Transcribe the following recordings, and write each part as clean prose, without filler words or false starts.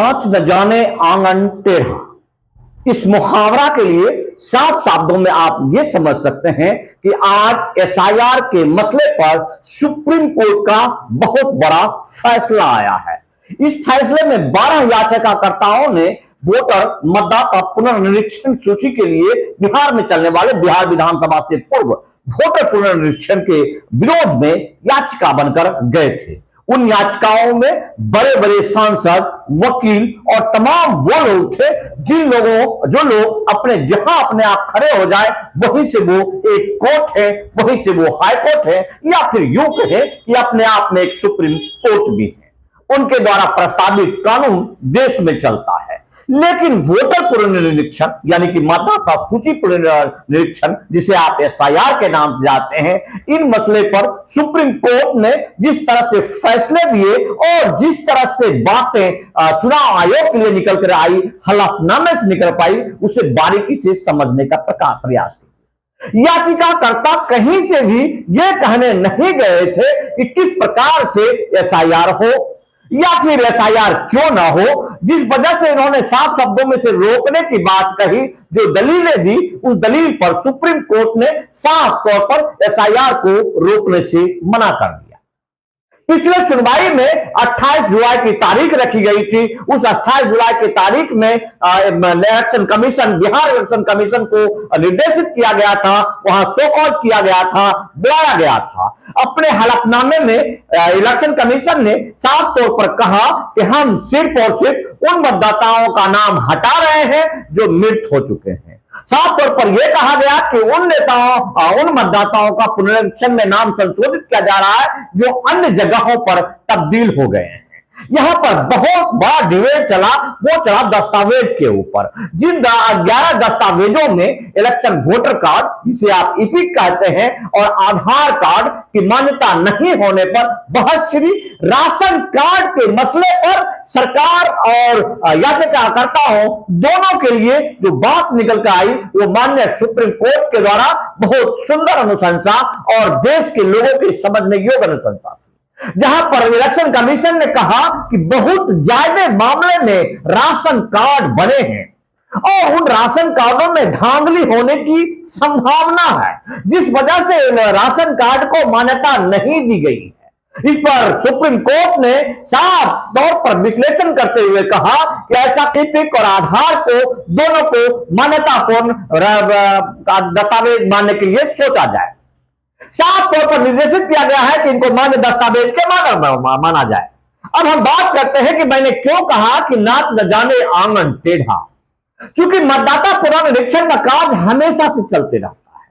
नाच न जाने आंगन टेढ़ा, इस मुहावरा के लिए साफ शब्दों में आप ये समझ सकते हैं कि आज एसआईआर के मसले पर सुप्रीम कोर्ट का बहुत बड़ा फैसला आया है। इस फैसले में 12 याचिकाकर्ताओं ने वोटर मतदाता पुनर्निरीक्षण सूची के लिए बिहार में चलने वाले बिहार विधानसभा से पूर्व वोटर पुनर्निरीक्षण के विरोध में याचिका बनकर गए थे। उन याचिकाओं में बड़े बड़े सांसद, वकील और तमाम वो लोग थे जो लोग अपने आप खड़े हो जाए वहीं से वो एक कोर्ट है, वहीं से वो हाई कोर्ट है, या फिर यूं कहे कि अपने आप में एक सुप्रीम कोर्ट भी है। उनके द्वारा प्रस्तावित कानून देश में चलता है। लेकिन वोटर पुनर्निरीक्षण यानी कि मतदाता सूची पुनर्निरीक्षण, जिसे आप एसआईआर के नाम से जाते हैं, इन मसले पर सुप्रीम कोर्ट ने जिस तरह से फैसले दिए और जिस तरह से बातें चुनाव आयोग के लिए निकल कर आई, हलफनामे से निकल पाई, उसे बारीकी से समझने का प्रयास किया। याचिकाकर्ता कहीं से भी यह कहने नहीं गए थे कि किस प्रकार से एसआईआर हो या फिर एसआईआर क्यों ना हो। जिस वजह से इन्होंने साफ शब्दों में से रोकने की बात कही, जो दलीलें दी, उस दलील पर सुप्रीम कोर्ट ने साफ तौर पर एसआईआर को रोकने से मना कर दिया। पिछले सुनवाई में 28 जुलाई की तारीख रखी गई थी। उस 28 जुलाई की तारीख में election commission, Bihar election commission को निर्देशित किया गया था, वहां शो कॉज किया गया था, बुलाया गया था। अपने हलफनामे में इलेक्शन कमीशन ने साफ तौर पर कहा कि हम सिर्फ और सिर्फ उन मतदाताओं का नाम हटा रहे हैं जो मृत हो चुके हैं। साफ तौर पर यह कहा गया कि उन मतदाताओं का पुनरीक्षण में नाम संशोधित किया जा रहा है जो अन्य जगहों पर तब्दील हो गए हैं। यहां पर बहुत बड़ा डिबेट चला, वो चला दस्तावेज के ऊपर। जिन 11 दस्तावेजों में इलेक्शन वोटर कार्ड, जिसे आप ईपिक कहते हैं, और आधार कार्ड की मान्यता नहीं होने पर बहस छिड़ी। राशन कार्ड के मसले पर सरकार और याचिकाकर्ताओं दोनों के लिए जो बात निकल कर आई, वो माननीय सुप्रीम कोर्ट के द्वारा बहुत सुंदर अनुशंसा और देश के लोगों के समझने योग्य अनुशंसा, जहां पर इलेक्शन कमीशन ने कहा कि बहुत ज्यादा मामले में राशन कार्ड बने हैं और उन राशन कार्डों में धांधली होने की संभावना है, जिस वजह से राशन कार्ड को मान्यता नहीं दी गई है। इस पर सुप्रीम कोर्ट ने साफ तौर पर विश्लेषण करते हुए कहा कि ऐसा ईपिक और आधार को दोनों को मान्यतापूर्ण दस्तावेज मानने के लिए सोचा जाए। साफ तौर पर निर्देशित किया गया है कि इनको मान्य दस्तावेज के माना जाए। अब हम बात करते हैं कि मैंने क्यों कहा कि नाच न जाने आंगन टेढ़ा। चूंकि मतदाता पुनर्निरीक्षण का कार्य हमेशा से चलते रहता है,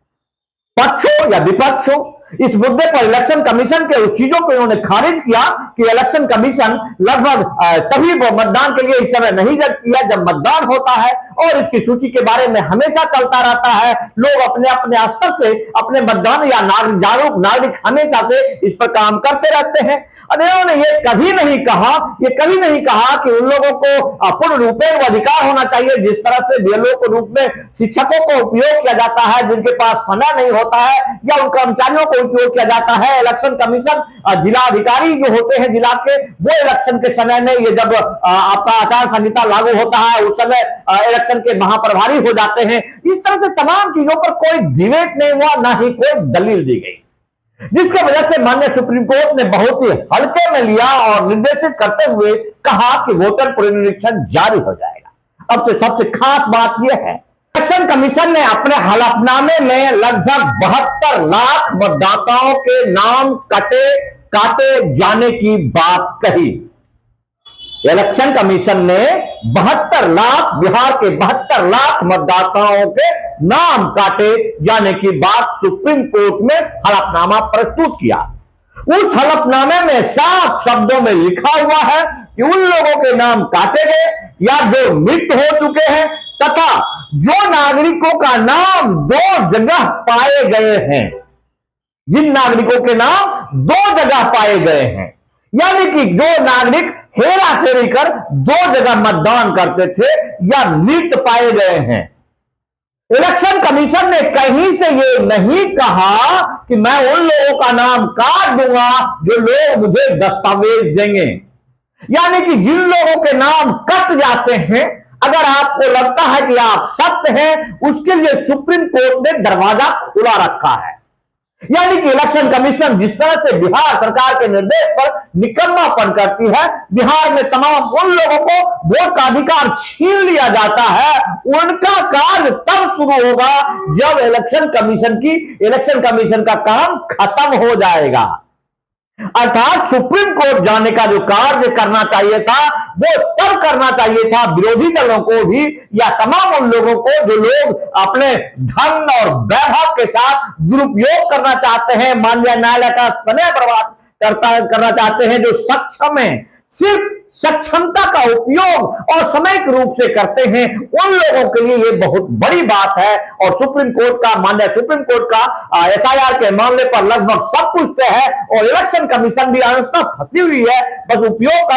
पक्ष हो या विपक्ष हो। इस मुद्दे पर इलेक्शन कमीशन के उस चीजों को इन्होंने खारिज किया कि इलेक्शन कमीशन लगभग तभी मतदान के लिए इस समय नहीं किया जब मतदान होता है, और इसकी सूची के बारे में हमेशा चलता रहता है। लोग अपने अपने स्तर से अपने मतदान या जागरूक नागरिक हमेशा से इस पर काम करते रहते हैं। और इन्होंने ये कभी नहीं कहा कि उन लोगों को पूर्ण रूपेण अधिकार होना चाहिए, जिस तरह से बीएलओ के रूप में शिक्षकों को उपयोग किया जाता है जिनके पास समय नहीं होता है, या उन कर्मचारियों को उपयोग किया जाता है। इलेक्शन कमीशन जिला अधिकारी जो होते हैं जिला के, वो इलेक्शन के समय में, ये जब आपका आचार संहिता लागू होता है, उस समय इलेक्शन के महाप्रभारी हो जाते हैं। इस तरह से तमाम चीजों पर कोई डिबेट नहीं हुआ, ना ही कोई दलील दी गई, जिसकी वजह से माननीय सुप्रीम कोर्ट ने बहुत ही हल्के में लिया और निर्देशित करते हुए कहा कि वोटर पुनरीक्षण जारी हो जाएगा। अब से सबसे खास बात यह है, इलेक्शन कमीशन ने अपने हलफनामे में लगभग 72 लाख मतदाताओं के नाम काटे जाने की बात कही। इलेक्शन कमीशन ने 72 लाख, बिहार के 72 लाख मतदाताओं के नाम काटे जाने की बात सुप्रीम कोर्ट में हलफनामा प्रस्तुत किया। उस हलफनामे में साफ शब्दों में लिखा हुआ है कि उन लोगों के नाम काटे गए या जो मृत हो चुके हैं, तथा जो नागरिकों का नाम 2 जगह पाए गए हैं, जिन नागरिकों के नाम 2 जगह पाए गए हैं, यानी कि जो नागरिक हेरा फेरी कर 2 जगह मतदान करते थे या मृत पाए गए हैं। इलेक्शन कमीशन ने कहीं से ये नहीं कहा कि मैं उन लोगों का नाम काट दूंगा जो लोग मुझे दस्तावेज देंगे। यानी कि जिन लोगों के नाम कट जाते हैं, अगर आपको लगता है कि आप सत्य हैं, उसके लिए सुप्रीम कोर्ट ने दरवाजा खुला रखा है। यानी कि इलेक्शन कमीशन जिस तरह से बिहार सरकार के निर्देश पर निकम्मापन करती है, बिहार में तमाम उन लोगों को वोट का अधिकार छीन लिया जाता है, उनका कार्य तब शुरू होगा जब इलेक्शन कमीशन का काम खत्म हो जाएगा। अर्थात सुप्रीम कोर्ट जाने का जो कार्य करना चाहिए था, वो तब करना चाहिए था विरोधी दलों को भी, या तमाम उन लोगों को जो लोग अपने धन और वैभव के साथ दुरुपयोग करना चाहते हैं, माननीय न्यायालय का समय बर्बाद करना चाहते हैं, जो सक्षम है, सिर्फ सक्षमता का उपयोग और समय के रूप से करते हैं, उन लोगों के लिए यह बहुत बड़ी बात है। और माननीय सुप्रीम कोर्ट का एसआईआर के मामले पर लगभग सब कुछ तय है और इलेक्शन कमीशन भी अंशतः फंसी हुई है, बस उपयोग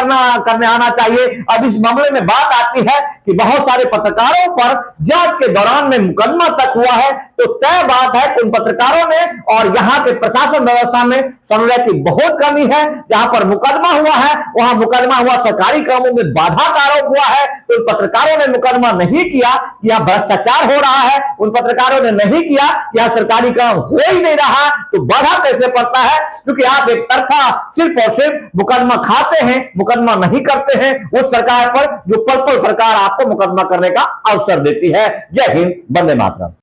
करने आना चाहिए। अब इस मामले में बात आती है कि बहुत सारे पत्रकारों पर जांच के दौरान में मुकदमा तक हुआ है, तो तय बात है कि उन पत्रकारों ने और यहां के प्रशासन व्यवस्था में समन्वय की बहुत कमी है। जहां पर मुकदमा हुआ है, वहां मुकदमा हुआ सरकारी कामों में बाधा का आरोप हुआ है, तो उन पत्रकारों ने मुकदमा नहीं किया, यह भ्रष्टाचार हो रहा है, उन पत्रकारों ने नहीं किया, यह सरकारी काम हो ही नहीं रहा, तो बाधा कैसे पड़ता है? क्योंकि आप एक तरफा सिर्फ और सिर्फ मुकदमा खाते हैं, मुकदमा नहीं करते हैं उस सरकार पर जो पल पल सरकार आपको मुकदमा करने का अवसर देती है। जय हिंद, वंदे मातरम।